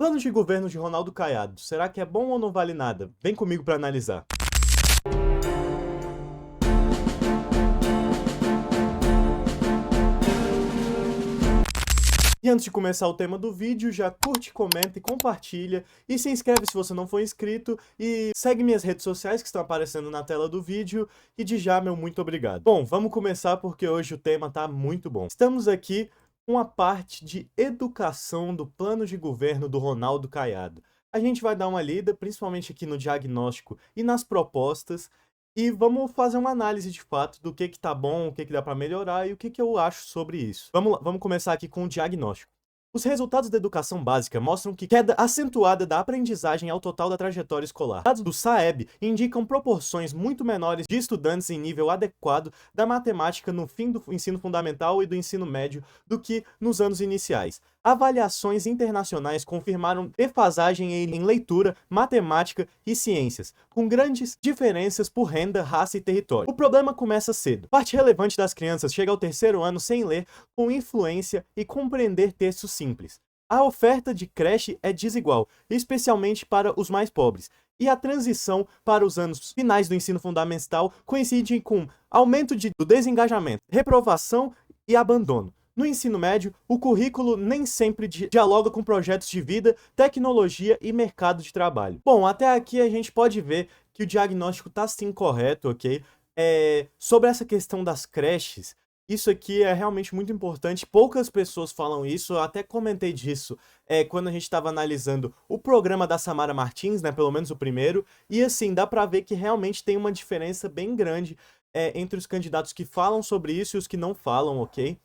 Plano de governo de Ronaldo Caiado, será que é bom ou não vale nada? Vem comigo para analisar. E antes de começar o tema do vídeo, já curte, comenta e compartilha. E se inscreve se você não for inscrito. E segue minhas redes sociais que estão aparecendo na tela do vídeo. E de já, meu muito obrigado. Bom, vamos começar porque hoje o tema tá muito bom. Estamos aqui com a parte de educação do plano de governo do Ronaldo Caiado. A gente vai dar uma lida, principalmente aqui no diagnóstico e nas propostas. E vamos fazer uma análise de fato do que tá bom, o que dá para melhorar e o que eu acho sobre isso. Vamos lá, vamos começar aqui com o diagnóstico. Os resultados da educação básica mostram que queda acentuada da aprendizagem ao total da trajetória escolar. Dados do SAEB indicam proporções muito menores de estudantes em nível adequado da matemática no fim do ensino fundamental e do ensino médio do que nos anos iniciais. Avaliações internacionais confirmaram defasagem em leitura, matemática e ciências, com grandes diferenças por renda, raça e território. O problema começa cedo. Parte relevante das crianças chega ao terceiro ano sem ler, com influência e compreender textos simples. A oferta de creche é desigual, especialmente para os mais pobres, e a transição para os anos finais do ensino fundamental coincide com aumento do desengajamento, reprovação e abandono. No ensino médio, o currículo nem sempre dialoga com projetos de vida, tecnologia e mercado de trabalho. Bom, até aqui a gente pode ver que o diagnóstico está sim correto, ok? Sobre essa questão das creches, isso aqui é realmente muito importante. Poucas pessoas falam isso, eu até comentei disso quando a gente estava analisando o programa da Samara Martins, né, pelo menos o primeiro, e assim, dá para ver que realmente tem uma diferença bem grande entre os candidatos que falam sobre isso e os que não falam, ok?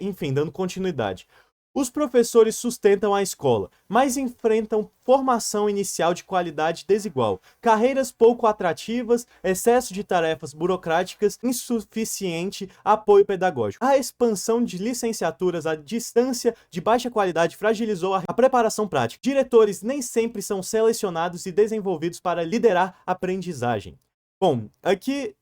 Enfim, dando continuidade. Os professores sustentam a escola, mas enfrentam formação inicial de qualidade desigual, carreiras pouco atrativas, excesso de tarefas burocráticas, insuficiente apoio pedagógico. A expansão de licenciaturas à distância de baixa qualidade fragilizou a preparação prática. Diretores nem sempre são selecionados e desenvolvidos para liderar a aprendizagem. Bom, aqui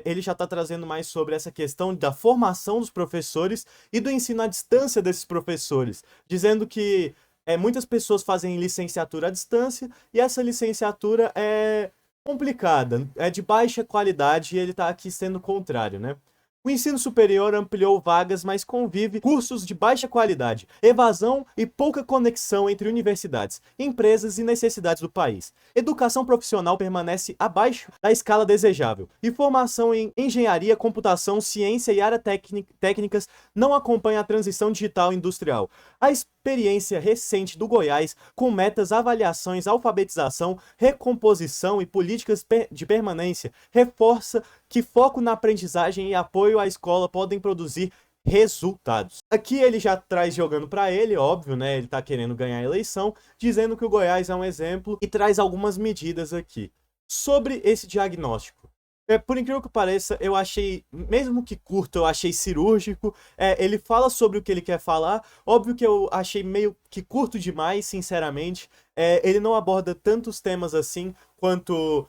ele já está trazendo mais sobre essa questão da formação dos professores e do ensino à distância desses professores, dizendo que muitas pessoas fazem licenciatura à distância e essa licenciatura é complicada, é de baixa qualidade e ele está aqui sendo o contrário, né? O ensino superior ampliou vagas, mas convive cursos de baixa qualidade, evasão e pouca conexão entre universidades, empresas e necessidades do país. Educação profissional permanece abaixo da escala desejável, e formação em engenharia, computação, ciência e áreas técnicas não acompanha a transição digital e industrial. A experiência recente do Goiás, com metas, avaliações, alfabetização, recomposição e políticas de permanência, reforça que foco na aprendizagem e apoio à escola podem produzir resultados. Aqui ele já traz jogando para ele, óbvio, né? Ele tá querendo ganhar a eleição, dizendo que o Goiás é um exemplo e traz algumas medidas aqui. Sobre esse diagnóstico. Por incrível que pareça, eu achei, mesmo que curto, eu achei cirúrgico. Ele fala sobre o que ele quer falar. Óbvio que eu achei meio que curto demais, sinceramente. Ele não aborda tantos temas assim quanto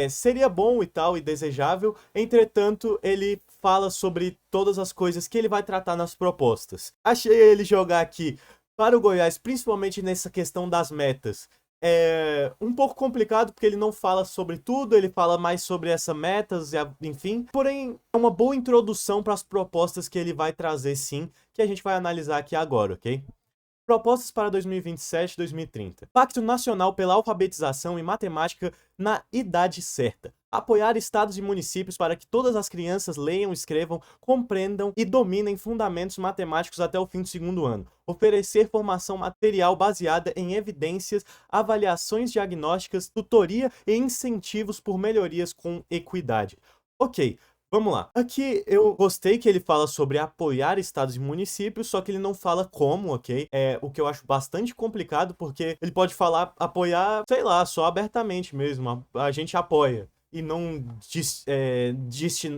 seria bom e tal, e desejável. Entretanto, ele fala sobre todas as coisas que ele vai tratar nas propostas. Achei ele jogar aqui para o Goiás, principalmente nessa questão das metas. Um pouco complicado porque ele não fala sobre tudo, ele fala mais sobre essas metas, enfim. Porém, é uma boa introdução para as propostas que ele vai trazer sim, que a gente vai analisar aqui agora, ok? Propostas para 2027 e 2030. Pacto Nacional pela Alfabetização e Matemática na Idade Certa. Apoiar estados e municípios para que todas as crianças leiam, escrevam, compreendam e dominem fundamentos matemáticos até o fim do segundo ano. Oferecer formação material baseada em evidências, avaliações diagnósticas, tutoria e incentivos por melhorias com equidade. Ok. Vamos lá. Aqui eu gostei que ele fala sobre apoiar estados e municípios, só que ele não fala como, ok? O que eu acho bastante complicado, porque ele pode falar apoiar, sei lá, só abertamente mesmo. A gente apoia. E não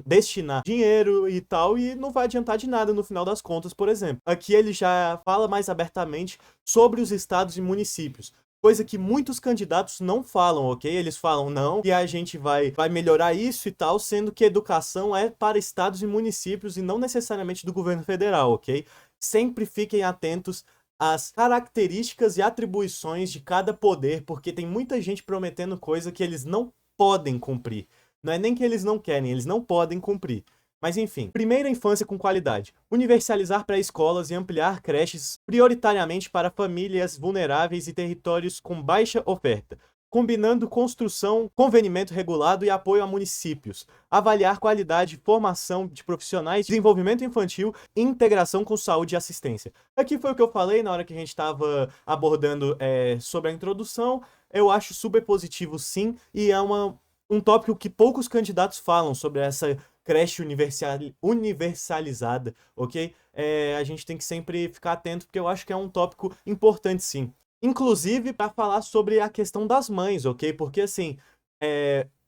destinar dinheiro e tal, e não vai adiantar de nada no final das contas, por exemplo. Aqui ele já fala mais abertamente sobre os estados e municípios. Coisa que muitos candidatos não falam, ok? Eles falam não, e a gente vai melhorar isso e tal, sendo que educação é para estados e municípios e não necessariamente do governo federal, ok? Sempre fiquem atentos as características e atribuições de cada poder, porque tem muita gente prometendo coisa que eles não podem cumprir. Não é nem que eles não querem, eles não podem cumprir. Mas enfim, primeira infância com qualidade. Universalizar pré-escolas e ampliar creches prioritariamente para famílias vulneráveis e territórios com baixa oferta, combinando construção, convenimento regulado e apoio a municípios. Avaliar qualidade, formação de profissionais, desenvolvimento infantil e integração com saúde e assistência. Aqui foi o que eu falei na hora que a gente estava abordando sobre a introdução. Eu acho super positivo, sim, e é um tópico que poucos candidatos falam sobre essa creche universalizada, ok? A gente tem que sempre ficar atento, porque eu acho que é um tópico importante, sim. Inclusive, para falar sobre a questão das mães, ok? Porque, assim,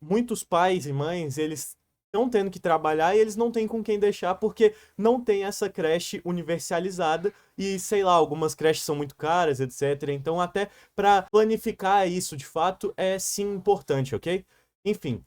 muitos pais e mães, eles estão tendo que trabalhar e eles não têm com quem deixar, porque não tem essa creche universalizada e, sei lá, algumas creches são muito caras, etc. Então, até para planificar isso, de fato, é sim importante, ok? Enfim,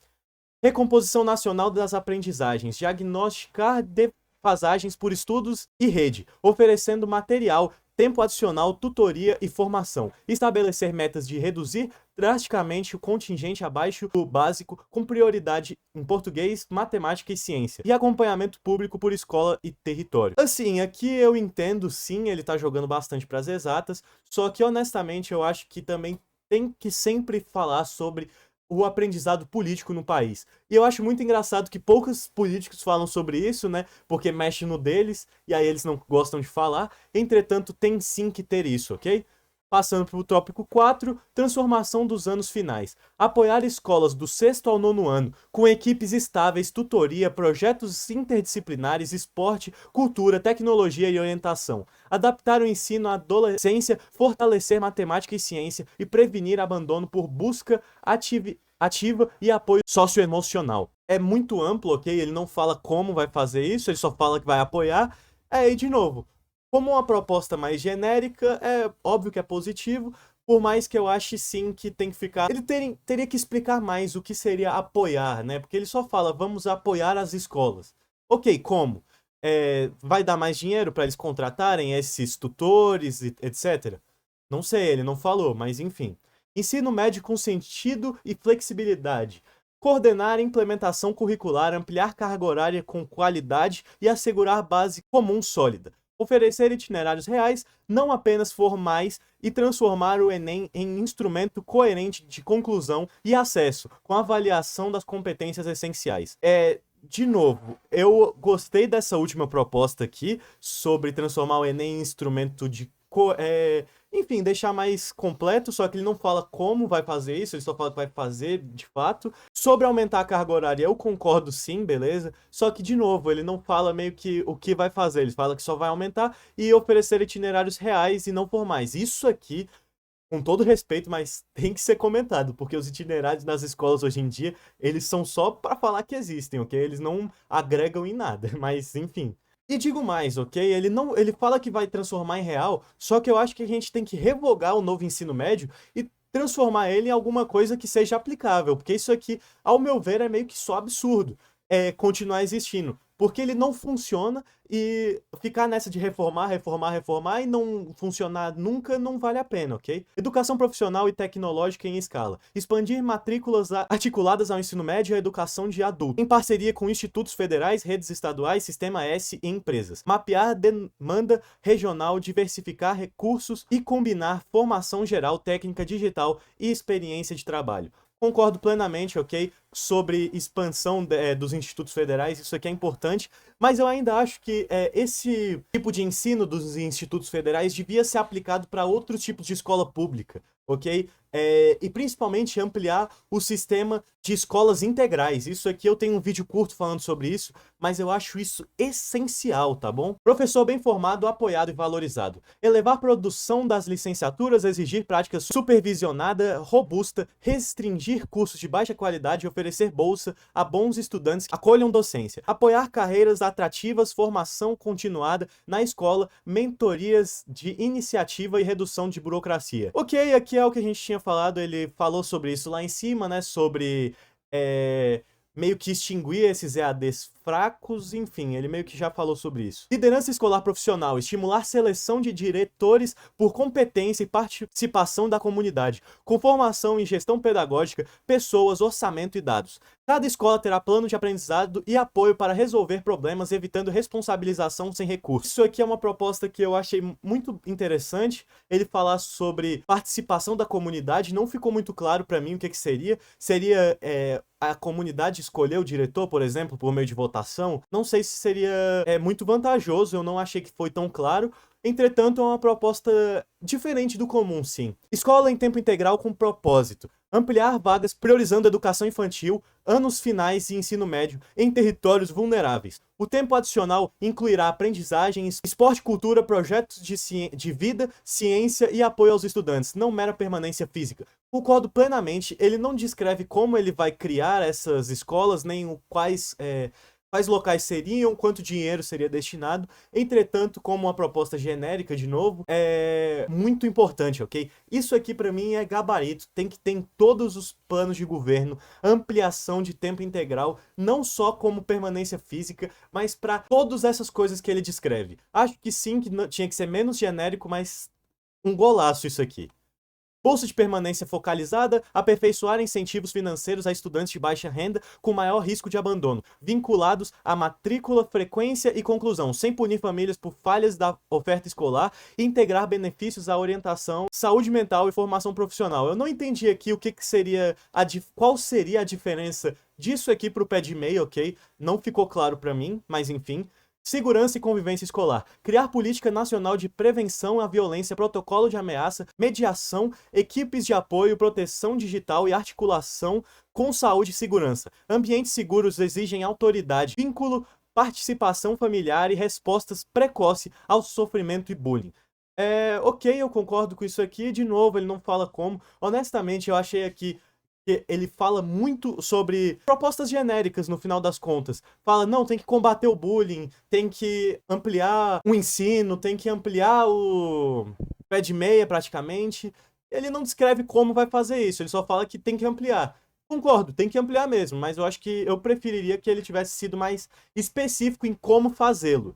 recomposição nacional das aprendizagens, diagnosticar defasagens por estudos e rede, oferecendo material, tempo adicional, tutoria e formação. Estabelecer metas de reduzir drasticamente o contingente abaixo do básico, com prioridade em português, matemática e ciência. E acompanhamento público por escola e território. Assim, aqui eu entendo, sim, ele tá jogando bastante para as exatas, só que honestamente eu acho que também tem que sempre falar sobre o aprendizado político no país. E eu acho muito engraçado que poucos políticos falam sobre isso, né? Porque mexe no deles, e aí eles não gostam de falar. Entretanto, tem sim que ter isso, ok? Passando para o tópico 4, transformação dos anos finais. Apoiar escolas do sexto ao nono ano, com equipes estáveis, tutoria, projetos interdisciplinares, esporte, cultura, tecnologia e orientação. Adaptar o ensino à adolescência, fortalecer matemática e ciência e prevenir abandono por busca ativa e apoio socioemocional. É muito amplo, ok? Ele não fala como vai fazer isso, ele só fala que vai apoiar. E de novo, como uma proposta mais genérica, é óbvio que é positivo, por mais que eu ache sim que tem que ficar... Ele teria que explicar mais o que seria apoiar, né? Porque ele só fala, vamos apoiar as escolas. Ok, como? Vai dar mais dinheiro para eles contratarem esses tutores, etc? Não sei, ele não falou, mas enfim. Ensino médio com sentido e flexibilidade. Coordenar a implementação curricular, ampliar carga horária com qualidade e assegurar base comum sólida. Oferecer itinerários reais, não apenas formais, e transformar o Enem em instrumento coerente de conclusão e acesso, com avaliação das competências essenciais. De novo, eu gostei dessa última proposta aqui, sobre transformar o Enem em instrumento de enfim, deixar mais completo, só que ele não fala como vai fazer isso, ele só fala que vai fazer de fato. Sobre aumentar a carga horária, eu concordo sim, beleza? Só que, de novo, ele não fala meio que o que vai fazer, ele fala que só vai aumentar e oferecer itinerários reais e não formais. Isso aqui, com todo respeito, mas tem que ser comentado, porque os itinerários nas escolas hoje em dia, eles são só para falar que existem, ok? Eles não agregam em nada, mas enfim. E digo mais, ok? Ele fala que vai transformar em real, só que eu acho que a gente tem que revogar o novo ensino médio e transformar ele em alguma coisa que seja aplicável, porque isso aqui, ao meu ver, é meio que só absurdo continuar existindo. Porque ele não funciona e ficar nessa de reformar e não funcionar nunca não vale a pena, ok? Educação profissional e tecnológica em escala. Expandir matrículas articuladas ao ensino médio e à educação de adulto, em parceria com institutos federais, redes estaduais, Sistema S e empresas. Mapear demanda regional, diversificar recursos e combinar formação geral, técnica digital e experiência de trabalho. Concordo plenamente, ok? Sobre expansão dos institutos federais, isso aqui é importante, mas eu ainda acho que esse tipo de ensino dos institutos federais devia ser aplicado para outros tipos de escola pública, ok? E principalmente ampliar o sistema de escolas integrais. Isso aqui eu tenho um vídeo curto falando sobre isso, mas eu acho isso essencial, tá bom? Professor bem formado, apoiado e valorizado. Elevar a produção das licenciaturas, exigir prática supervisionada, robusta, restringir cursos de baixa qualidade e oferecer bolsa a bons estudantes que acolham docência. Apoiar carreiras atrativas, formação continuada na escola, mentorias de iniciativa e redução de burocracia. Ok, aqui é o que a gente tinha falado, ele falou sobre isso lá em cima, né, sobre meio que extinguir esses EADs fracos, enfim, ele meio que já falou sobre isso. Liderança escolar profissional, estimular seleção de diretores por competência e participação da comunidade, com formação em gestão pedagógica, pessoas, orçamento e dados. Cada escola terá plano de aprendizado e apoio para resolver problemas, evitando responsabilização sem recursos. Isso aqui é uma proposta que eu achei muito interessante, ele falar sobre participação da comunidade, não ficou muito claro para mim o que seria. Seria a comunidade escolher o diretor, por exemplo, por meio de votação? Não sei se seria muito vantajoso, eu não achei que foi tão claro. Entretanto, é uma proposta diferente do comum, sim. Escola em tempo integral com propósito. Ampliar vagas priorizando educação infantil, anos finais e ensino médio em territórios vulneráveis. O tempo adicional incluirá aprendizagens, esporte, cultura, projetos de vida, ciência e apoio aos estudantes, não mera permanência física. Concordo plenamente, ele não descreve como ele vai criar essas escolas, nem quais locais seriam, quanto dinheiro seria destinado. Entretanto, como uma proposta genérica, de novo, é muito importante, ok? Isso aqui pra mim é gabarito, tem que ter em todos os planos de governo, ampliação de tempo integral, não só como permanência física, mas para todas essas coisas que ele descreve. Acho que sim, que tinha que ser menos genérico, mas um golaço isso aqui. Bolsa de permanência focalizada, aperfeiçoar incentivos financeiros a estudantes de baixa renda com maior risco de abandono, vinculados à matrícula, frequência e conclusão, sem punir famílias por falhas da oferta escolar e integrar benefícios à orientação, saúde mental e formação profissional. Eu não entendi aqui qual seria a diferença disso aqui para o pé de meia, ok? Não ficou claro para mim, mas enfim. Segurança e convivência escolar. Criar política nacional de prevenção à violência, protocolo de ameaça, mediação, equipes de apoio, proteção digital e articulação com saúde e segurança. Ambientes seguros exigem autoridade, vínculo, participação familiar e respostas precoces ao sofrimento e bullying. Ok, eu concordo com isso aqui. De novo, ele não fala como. Honestamente, eu achei aqui que ele fala muito sobre propostas genéricas no final das contas. Fala, não, tem que combater o bullying, tem que ampliar o ensino, tem que ampliar o pé de meia praticamente. Ele não descreve como vai fazer isso, ele só fala que tem que ampliar. Concordo, tem que ampliar mesmo, mas eu acho que eu preferiria que ele tivesse sido mais específico em como fazê-lo.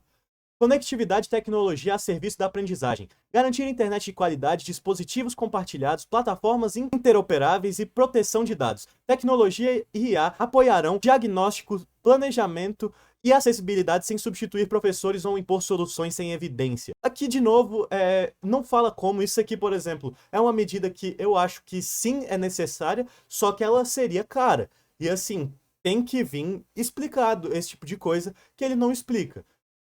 Conectividade e tecnologia a serviço da aprendizagem. Garantir internet de qualidade, dispositivos compartilhados, plataformas interoperáveis e proteção de dados. Tecnologia e IA apoiarão diagnóstico, planejamento e acessibilidade sem substituir professores ou impor soluções sem evidência. Aqui, de novo, não fala como. Isso aqui, por exemplo, é uma medida que eu acho que sim é necessária, só que ela seria cara. E assim, tem que vir explicado esse tipo de coisa que ele não explica.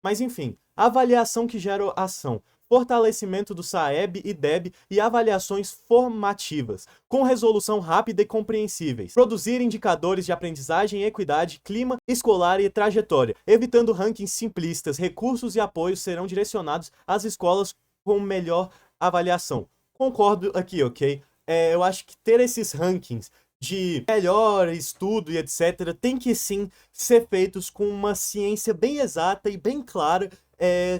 Mas enfim, avaliação que gera ação, fortalecimento do SAEB e DEB e avaliações formativas, com resolução rápida e compreensíveis, produzir indicadores de aprendizagem, equidade, clima escolar e trajetória, evitando rankings simplistas, recursos e apoios serão direcionados às escolas com melhor avaliação. Concordo aqui, ok? Eu acho que ter esses rankings de melhor estudo e etc. tem que sim ser feitos com uma ciência bem exata e bem clara,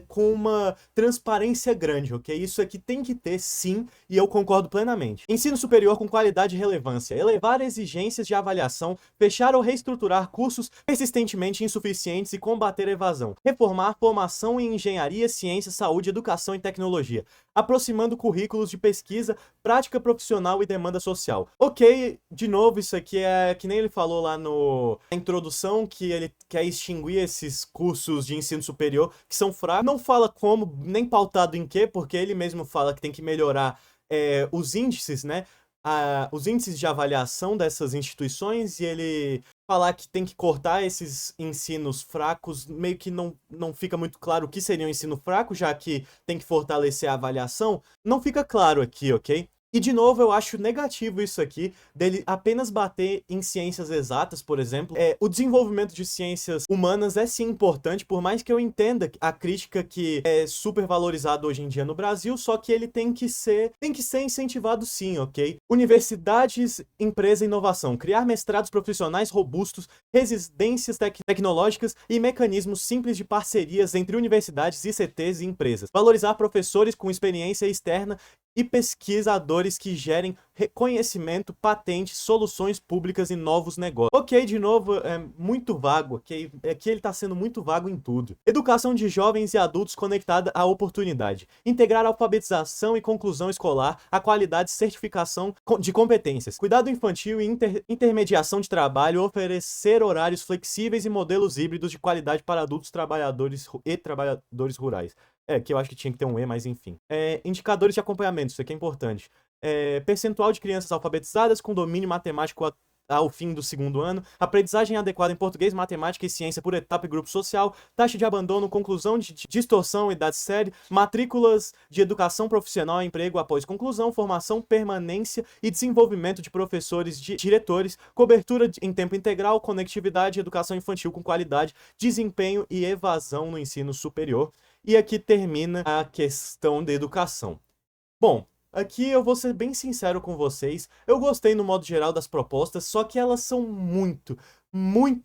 com uma transparência grande, ok? Isso aqui tem que ter sim, e eu concordo plenamente. Ensino superior com qualidade e relevância. Elevar exigências de avaliação, fechar ou reestruturar cursos persistentemente insuficientes e combater a evasão. Reformar formação em engenharia, ciência, saúde, educação e tecnologia. Aproximando currículos de pesquisa, prática profissional e demanda social. Ok, de novo, isso aqui é que nem ele falou lá na introdução, que ele quer extinguir esses cursos de ensino superior que são fracos. Não fala como, nem pautado em quê, porque ele mesmo fala que tem que melhorar os índices, né? Os índices de avaliação dessas instituições, e ele falar que tem que cortar esses ensinos fracos, meio que não fica muito claro o que seria um ensino fraco, já que tem que fortalecer a avaliação, não fica claro aqui, ok? E de novo, eu acho negativo isso aqui, dele apenas bater em ciências exatas, por exemplo. O desenvolvimento de ciências humanas é sim importante, por mais que eu entenda a crítica que é super valorizado hoje em dia no Brasil, só que ele tem que ser incentivado sim, ok? Universidades, empresa e inovação. Criar mestrados profissionais robustos, residências tecnológicas e mecanismos simples de parcerias entre universidades, ICTs e empresas. Valorizar professores com experiência externa e pesquisadores que gerem reconhecimento, patentes, soluções públicas e novos negócios. Ok, de novo, é muito vago, ok? Aqui ele tá sendo muito vago em tudo. Educação de jovens e adultos conectada à oportunidade. Integrar alfabetização e conclusão escolar, a qualidade e certificação de competências. Cuidado infantil e intermediação de trabalho, oferecer horários flexíveis e modelos híbridos de qualidade para adultos trabalhadores e trabalhadores rurais. Que eu acho que tinha que ter um E, mas enfim. Indicadores de acompanhamento, isso aqui é importante. Percentual de crianças alfabetizadas com domínio matemático ao fim do segundo ano, aprendizagem adequada em português, matemática e ciência por etapa e grupo social, taxa de abandono, conclusão de distorção, idade séria, matrículas de educação profissional e emprego após conclusão, formação, permanência e desenvolvimento de professores e diretores, cobertura em tempo integral, conectividade, educação infantil com qualidade, desempenho e evasão no ensino superior. E aqui termina a questão da educação. Bom, aqui eu vou ser bem sincero com vocês, eu gostei no modo geral das propostas, só que elas são muito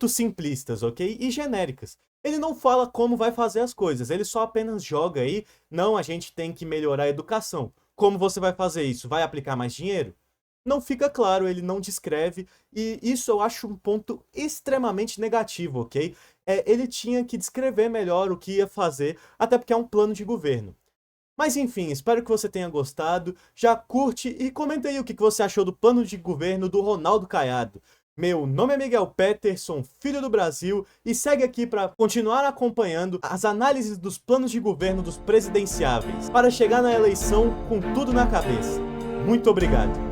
simplistas, ok? E genéricas. Ele não fala como vai fazer as coisas, ele só apenas joga aí, não, a gente tem que melhorar a educação. Como você vai fazer isso? Vai aplicar mais dinheiro? Não fica claro, ele não descreve, e isso eu acho um ponto extremamente negativo, ok? Ele tinha que descrever melhor o que ia fazer, até porque é um plano de governo. Mas enfim, espero que você tenha gostado, já curte e comenta aí o que você achou do plano de governo do Ronaldo Caiado. Meu nome é Miguel Peterson, filho do Brasil, e segue aqui para continuar acompanhando as análises dos planos de governo dos presidenciáveis, para chegar na eleição com tudo na cabeça. Muito obrigado!